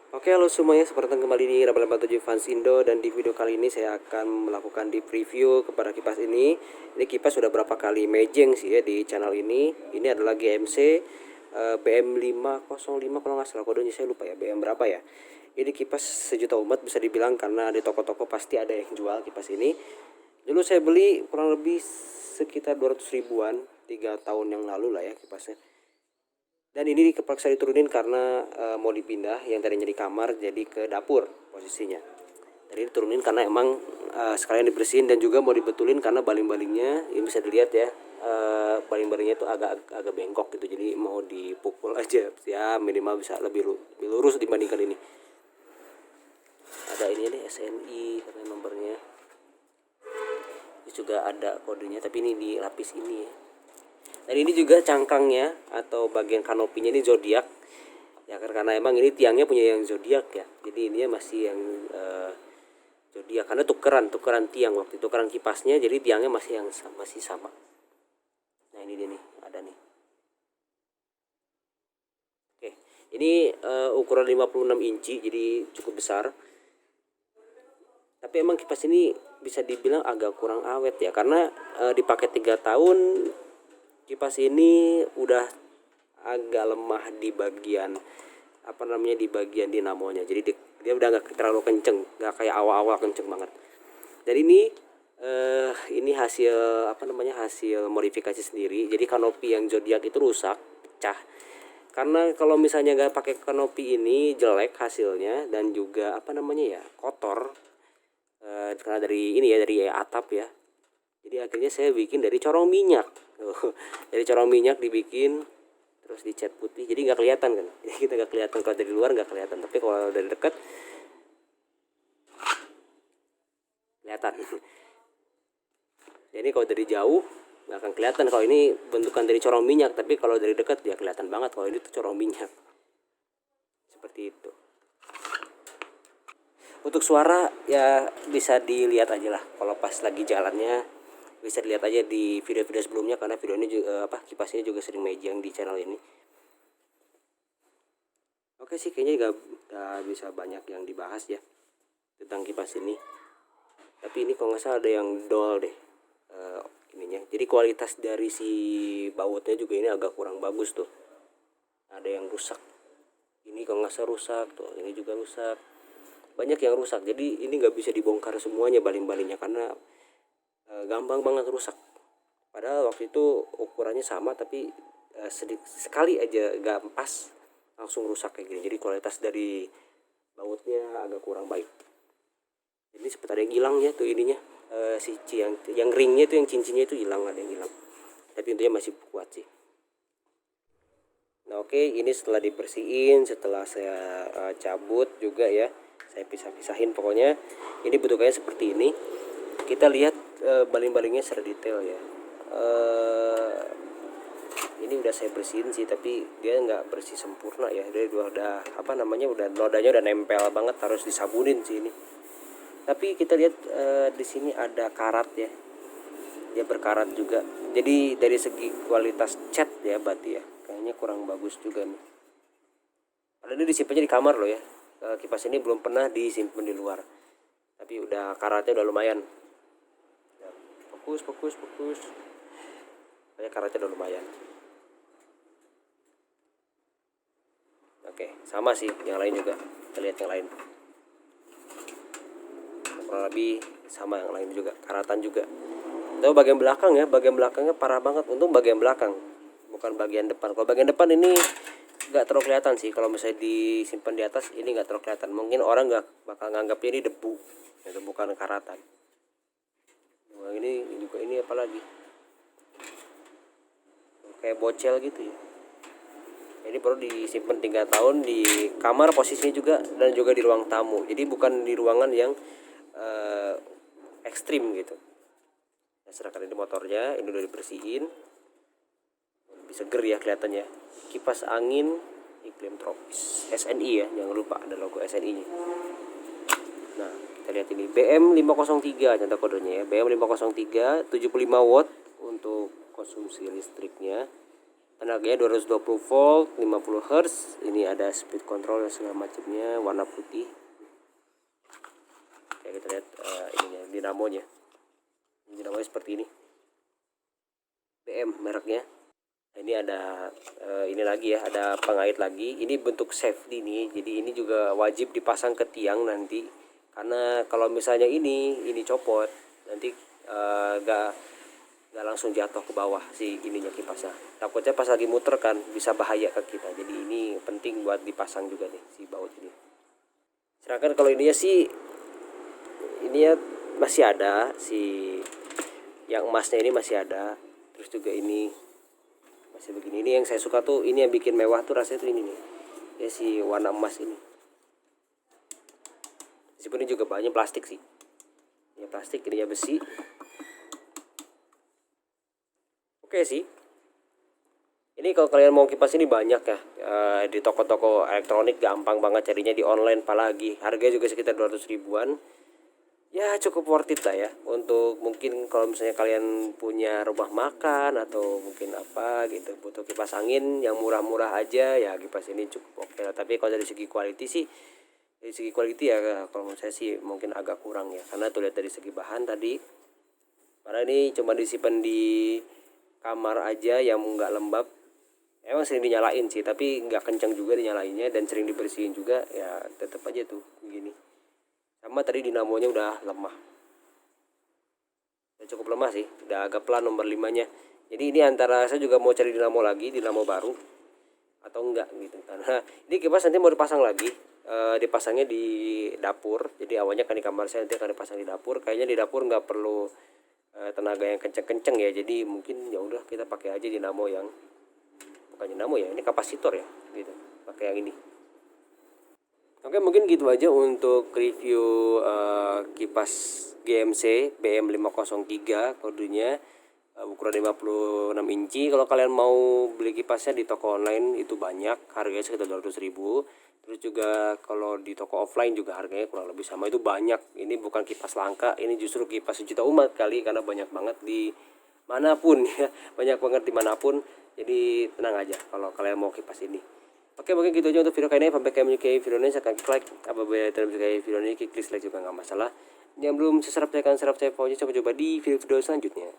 Oke, halo semuanya, seperti datang kembali di 887 Fans Indo, dan di video kali ini saya akan melakukan di preview kepada kipas ini. Ini kipas sudah berapa kali mejeng sih ya di channel ini. Ini adalah GMC BM505 kalau nggak salah kodenya, saya lupa ya BM berapa ya. Ini kipas sejuta umat bisa dibilang, karena di toko-toko pasti ada yang jual kipas ini. Dulu saya beli kurang lebih sekitar 200 ribuan 3 tahun yang lalu lah ya kipasnya. Dan ini kepaksa diturunin karena mau dipindah yang tadinya di kamar jadi ke dapur posisinya. Jadi diturunin karena emang sekalian dibersihin, dan juga mau dibetulin karena baling-balingnya ini bisa dilihat ya, baling-balingnya itu agak bengkok gitu, jadi mau dipukul aja ya, minimal bisa lebih lurus dibandingkan ini. Ada ini nih SNI katanya nomornya, ini juga ada kodenya, tapi ini di lapis ini ya. Dan ini juga cangkangnya atau bagian kanopinya ini zodiak ya, karena emang ini tiangnya punya yang zodiak ya, jadi ini masih yang zodiak karena tukeran tiang waktu tukeran kipasnya, jadi tiangnya masih sama. Nah ini dia nih, ada nih. Oke, ini ukuran 56 inci, jadi cukup besar. Tapi emang kipas ini bisa dibilang agak kurang awet ya, karena dipakai 3 tahun. Kipas ini udah agak lemah di bagian di bagian dinamonya, jadi dia udah nggak terlalu kenceng, nggak kayak awal-awal kenceng banget. Dan ini hasil hasil modifikasi sendiri. Jadi kanopi yang zodiak itu rusak, pecah, karena kalau misalnya nggak pakai kanopi ini jelek hasilnya, dan juga kotor, karena dari atap ya. Jadi akhirnya saya bikin dari corong minyak. Dari corong minyak dibikin, terus dicat putih, jadi nggak kelihatan kan. Jadi kita nggak kelihatan, kalau dari luar nggak kelihatan, tapi kalau dari dekat kelihatan. Jadi kalau dari jauh nggak akan kelihatan kalau ini bentukan dari corong minyak, tapi kalau dari dekat ya kelihatan banget kalau ini tuh corong minyak. Seperti itu. Untuk suara ya bisa dilihat aja lah, kalau pas lagi jalannya bisa dilihat aja di video-video sebelumnya, karena video ini juga kipasnya juga sering mejeng di channel ini. Oke sih, kayaknya gak bisa banyak yang dibahas ya tentang kipas ini. Tapi ini kalau nggak salah ada yang dol deh ininya. Jadi kualitas dari si bautnya juga ini agak kurang bagus tuh. Ada yang rusak. Ini kalau nggak salah rusak tuh. Ini juga rusak. Banyak yang rusak. Jadi ini nggak bisa dibongkar semuanya baling-balingnya, karena gampang banget rusak. Padahal waktu itu ukurannya sama, tapi sekali aja nggak pas langsung rusak kayak gini. Jadi kualitas dari bautnya agak kurang baik. Ini seperti ada yang hilang ya tuh ininya, yang ringnya tuh, yang cincinnya itu hilang, ada yang hilang. Tapi intinya masih kuat sih. Nah oke, ini setelah dibersihin, setelah saya cabut juga ya, saya pisah-pisahin pokoknya. Ini bentuknya seperti ini. Kita lihat baling-balingnya secara detail ya. Ini udah saya bersihin sih, tapi dia nggak bersih sempurna ya. Dia udah udah nodanya udah nempel banget, harus disabunin sih ini. Tapi kita lihat di sini ada karat ya, dia berkarat juga. Jadi dari segi kualitas cat ya berarti ya kayaknya kurang bagus juga nih. Padahal ini disimpannya di kamar loh ya. Kipas ini belum pernah disimpan di luar, tapi udah karatnya udah lumayan ya. Fokus. Kayak karatnya udah lumayan. Oke, sama sih yang lain juga. Kita lihat yang lain, kurang lebih sama yang lain juga, karatan juga. Tapi bagian belakang ya, bagian belakangnya parah banget. Untung bagian belakang, bukan bagian depan. Kalau bagian depan ini nggak terlalu kelihatan sih. Kalau misalnya disimpan di atas ini nggak terlalu kelihatan. Mungkin orang nggak bakal nganggapnya ini debu, itu bukan karatan. Nah, ini juga, ini apalagi kayak bocel gitu ya. Ini perlu disimpan 3 tahun di kamar posisinya juga, dan juga di ruang tamu. Jadi bukan di ruangan yang ekstrim gitu. Nah, sedangkan ini motornya ini udah dibersihin, lebih seger ya kelihatannya. Kipas angin iklim tropis SNI ya, jangan lupa ada logo SNI nya. Nah kita lihat ini BM503 contoh kodenya ya, BM503 75 watt untuk konsumsi listriknya. tenaganya 220 volt, 50 Hz. Ini ada speed control dan segala macamnya, warna putih. Oke, kita lihat ininya, dinamonya. Dinamonya seperti ini. BM mereknya. Ini ada ini lagi ya, ada pengait lagi. Ini bentuk safety nih, jadi ini juga wajib dipasang ke tiang nanti, karena kalau misalnya ini copot nanti nggak langsung jatuh ke bawah si ininya kipasnya. Takutnya pas lagi muter kan bisa bahaya ke kita, jadi ini penting buat dipasang juga nih si baut ini. Sedangkan kalau ininya sih, ini ya masih ada si yang emasnya, ini masih ada. Terus juga ini masih begini. Ini yang saya suka tuh, ini yang bikin mewah tuh rasanya tuh ini nih ya, si warna emas ini. Meskipun ini juga banyak plastik sih, ini plastik, ininya besi. Oke sih, ini kalau kalian mau kipas ini banyak ya, di toko-toko elektronik gampang banget carinya, di online apalagi. Harganya juga sekitar 200 ribuan. Ya cukup worth it lah ya, untuk mungkin kalau misalnya kalian punya rumah makan atau mungkin apa gitu, butuh kipas angin yang murah-murah aja, ya kipas ini cukup oke lah. Tapi kalau dari segi quality sih, dari segi quality ya kalau menurut saya sih mungkin agak kurang ya, karena tuh lihat dari segi bahan tadi, karena ini cuma disimpan di kamar aja yang nggak lembab. Emang sering dinyalain sih, tapi nggak kencang juga dinyalainnya, dan sering dibersihin juga, ya tetap aja tuh begini. Sama tadi dinamonya udah lemah, udah cukup lemah sih, udah agak pelan nomor 5 nya. Jadi ini antara saya juga mau cari dinamo lagi, dinamo baru atau enggak gitu, karena ini kipas nanti mau dipasang lagi, dipasangnya di dapur. Jadi awalnya kan di kamar saya, nanti akan dipasang di dapur. Kayaknya di dapur nggak perlu tenaga yang kenceng-kenceng ya, jadi mungkin ya udah kita pakai aja dinamo yang bukan dinamo ya, ini kapasitor ya gitu, pakai yang ini. Oke, mungkin gitu aja untuk review kipas GMC BM503 kodenya, ukuran 56 inci. Kalau kalian mau beli kipasnya di toko online itu banyak, harganya sekitar 200 ribu. Terus juga kalau di toko offline juga harganya kurang lebih sama, itu banyak. Ini bukan kipas langka, ini justru kipas sejuta umat kali, karena banyak banget di manapun ya, banyak banget dimanapun. Jadi tenang aja kalau kalian mau kipas ini. Oke, mungkin gitu aja untuk video kali ini. Apabila kalian menyukai video ini, silahkan klik like. Apabila tidak menyukai video ini, klik dislike juga nggak masalah. Yang belum subscribe, silahkan subscribe. Sampai jumpa di video-video selanjutnya.